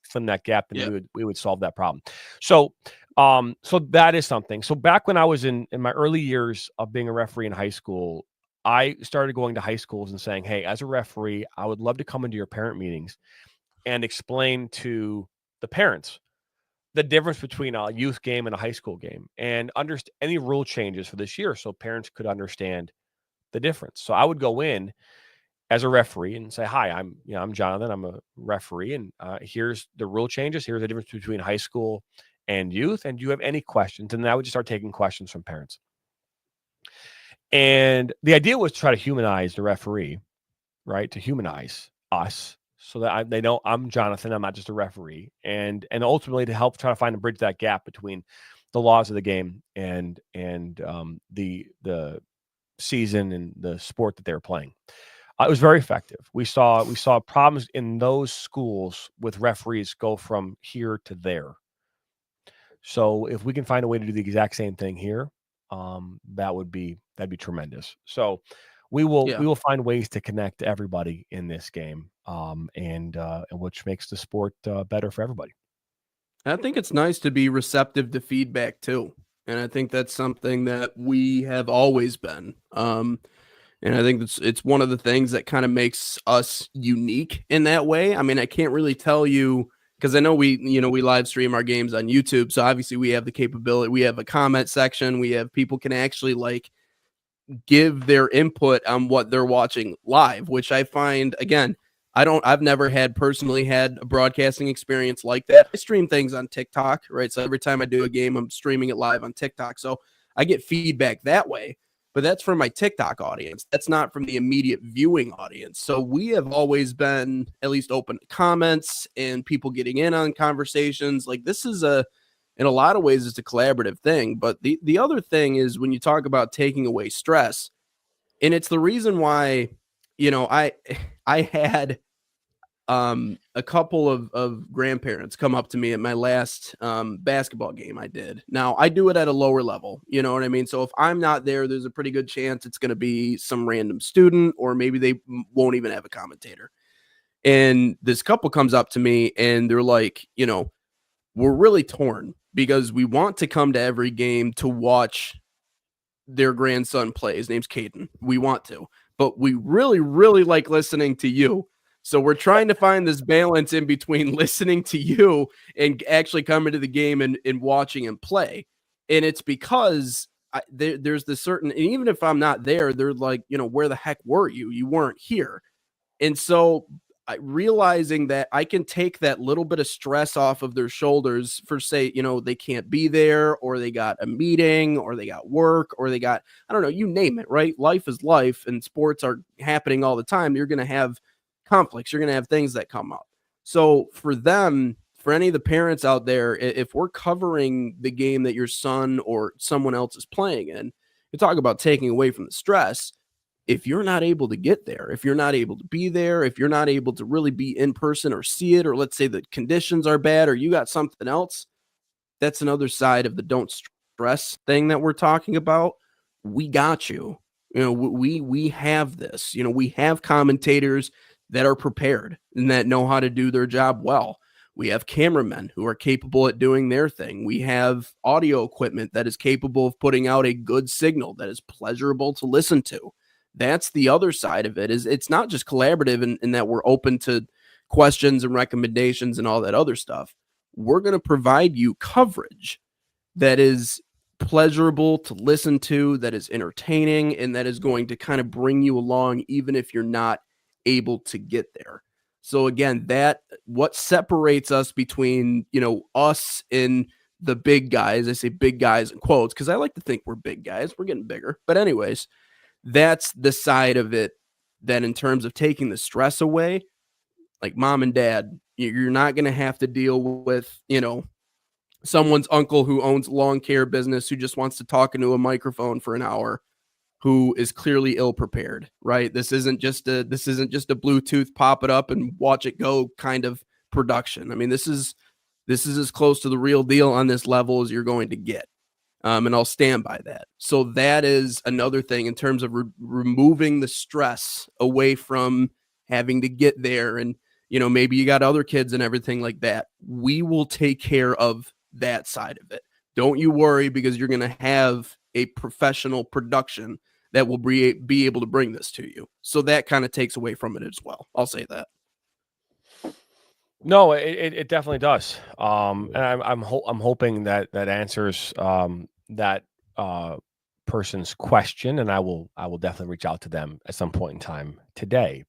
fill that gap, then we would solve that problem. So, so that is something. So back when I was in my early years of being a referee in high school, I started going to high schools and saying, hey, as a referee, I would love to come into your parent meetings and explain to the parents the difference between a youth game and a high school game, and understand any rule changes for this year so parents could understand the difference. So I would go in as a referee and say, hi, I'm Jonathan. I'm a referee, and here's the rule changes. Here's the difference between high school and youth. And do you have any questions? And then I would just start taking questions from parents. And the idea was to try to humanize the referee, right? To humanize us so that they know I'm Jonathan. I'm not just a referee. And ultimately to help try to find and bridge that gap between the laws of the game and the season and the sport that they were playing. It was very effective. We saw problems in those schools with referees go from here to there. So if we can find a way to do the exact same thing here, that'd be tremendous. So we will find ways to connect everybody in this game, and which makes the sport better for everybody. I think it's nice to be receptive to feedback too. And I think that's something that we have always been. And I think it's one of the things that kind of makes us unique in that way. I mean, I can't really tell you, because I know we live stream our games on YouTube. So obviously we have the capability. We have a comment section. We have people can actually give their input on what they're watching live, which I find, again, I've never personally had a broadcasting experience like that. I stream things on TikTok, right? So every time I do a game, I'm streaming it live on TikTok. So I get feedback that way. but that's from my TikTok audience. That's not from the immediate viewing audience. So we have always been at least open to comments and people getting in on conversations. Like this is in a lot of ways, it's a collaborative thing. But the other thing is when you talk about taking away stress, and it's the reason why, I had a couple of grandparents come up to me at my last basketball game I did. Now I do it at a lower level, you know what I mean? So if I'm not there, there's a pretty good chance it's going to be some random student, or maybe they won't even have a commentator. And this couple comes up to me and they're like, we're really torn because we want to come to every game to watch their grandson play. His name's Caden. We want to, but we really, really like listening to you. So we're trying to find this balance in between listening to you and actually coming to the game and watching him play. And it's because there's this certain, and even if I'm not there, they're like, where the heck were you? You weren't here. And so realizing that I can take that little bit of stress off of their shoulders for, say, they can't be there, or they got a meeting, or they got work, or they got, I don't know, you name it, right? Life is life, and sports are happening all the time. You're going to have conflicts. You're going to have things that come up. So for them, for any of the parents out there, if we're covering the game that your son or someone else is playing in, you talk about taking away from the stress. If you're not able to get there, if you're not able to be there, if you're not able to really be in person or see it, or let's say the conditions are bad or you got something else, that's another side of the don't stress thing that we're talking about. We got you. We have this. We have commentators that are prepared and that know how to do their job well. We have cameramen who are capable at doing their thing. We have audio equipment that is capable of putting out a good signal that is pleasurable to listen to. That's the other side of it. Is it's not just collaborative in that we're open to questions and recommendations and all that other stuff. We're going to provide you coverage that is pleasurable to listen to, that is entertaining, and that is going to kind of bring you along even if you're not able to get there. So again, that what separates us between, us and the big guys. I say big guys in quotes because I like to think we're big guys. We're getting bigger. But anyways, that's the side of it that in terms of taking the stress away, like mom and dad, you're not going to have to deal with, someone's uncle who owns a lawn care business who just wants to talk into a microphone for an hour, who is clearly ill prepared, right? This isn't just a Bluetooth pop it up and watch it go kind of production. I mean, this is as close to the real deal on this level as you're going to get. And I'll stand by that. So that is another thing in terms of removing the stress away from having to get there. And, maybe you got other kids and everything like that. We will take care of that side of it. Don't you worry, because you're going to have a professional production that will be able to bring this to you. So that kind of takes away from it as well. I'll say that. No, it definitely does. And I'm hoping that answers that person's question, and I will definitely reach out to them at some point in time today.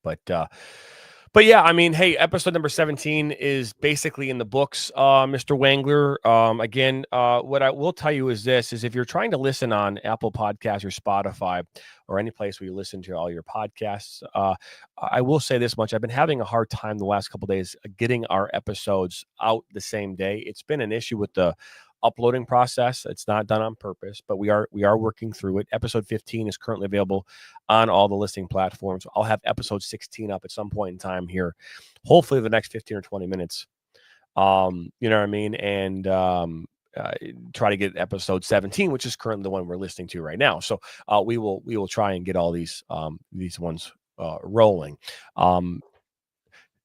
But yeah, I mean, hey, episode number 17 is basically in the books, Mr. Wangler. Again, what I will tell you is this, is if you're trying to listen on Apple Podcasts or Spotify or any place where you listen to all your podcasts, I will say this much. I've been having a hard time the last couple of days getting our episodes out the same day. It's been an issue with the uploading process. It's not done on purpose, but we are working through it. Episode 15 is currently available on all the listening platforms. I'll have episode 16 up at some point in time here, hopefully the next 15 or 20 minutes. You know what I mean? And try to get episode 17, which is currently the one we're listening to right now. So we will try and get all these ones rolling.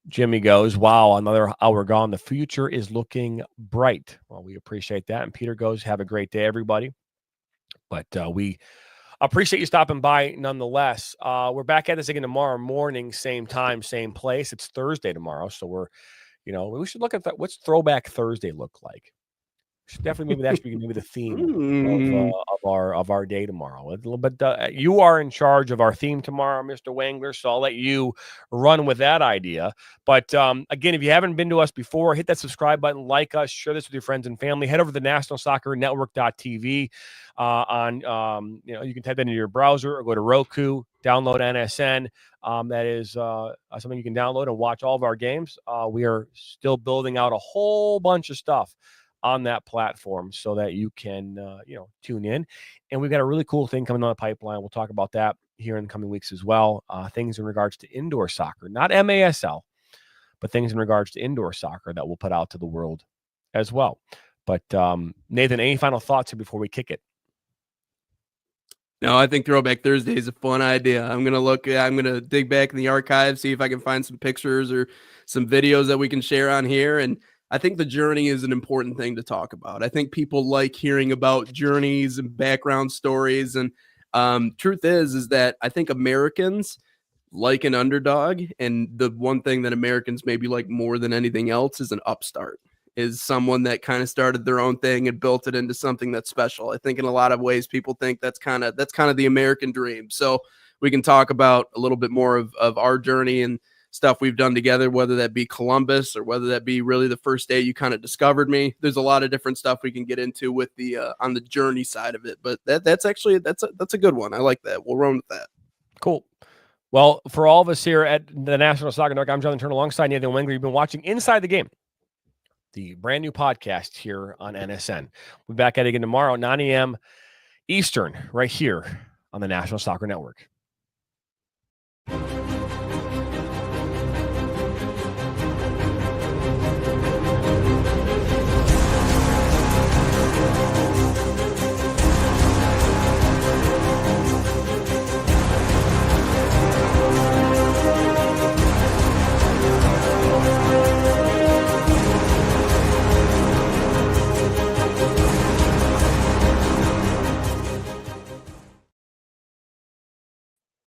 Jimmy goes, wow, another hour gone. The future is looking bright. Well, we appreciate that. And Peter goes, have a great day, everybody. But we appreciate you stopping by nonetheless. We're back at this again tomorrow morning, same time, same place. It's Thursday tomorrow. So we should look at that. What's Throwback Thursday look like? Definitely, maybe that should be maybe the theme Mm. of our day tomorrow. A little bit. You are in charge of our theme tomorrow, Mr. Wangler. So I'll let you run with that idea. But again, if you haven't been to us before, hit that subscribe button, like us, share this with your friends and family. Head over to the nationalsoccernetwork.tv. You can type that into your browser or go to Roku, download NSN. That is something you can download and watch all of our games. We are still building out a whole bunch of stuff on that platform so that you can, tune in. And we've got a really cool thing coming on the pipeline. We'll talk about that here in the coming weeks as well. Things in regards to indoor soccer, not MASL, but things in regards to indoor soccer that we'll put out to the world as well. But Nathan, any final thoughts before we kick it? No, I think Throwback Thursday is a fun idea. I'm gonna dig back in the archives, see if I can find some pictures or some videos that we can share on here. And I think the journey is an important thing to talk about. I think people like hearing about journeys and background stories. And truth is that I think Americans like an underdog. And the one thing that Americans maybe like more than anything else is an upstart, is someone that kind of started their own thing and built it into something that's special. I think in a lot of ways people think that's kind of the American dream. So we can talk about a little bit more of our journey and stuff we've done together, whether that be Columbus or whether that be really the first day you kind of discovered me. There's a lot of different stuff we can get into with the on the journey side of it, but that's a good one. I like that. We'll run with that. Cool. Well, for all of us here at the National Soccer Network, I'm Jonathan Turner alongside Nathan Wangler. You've been watching Inside the Game, the brand new podcast here on NSN. We'll be back at it again tomorrow at 9 a.m. Eastern, right here on the National Soccer Network.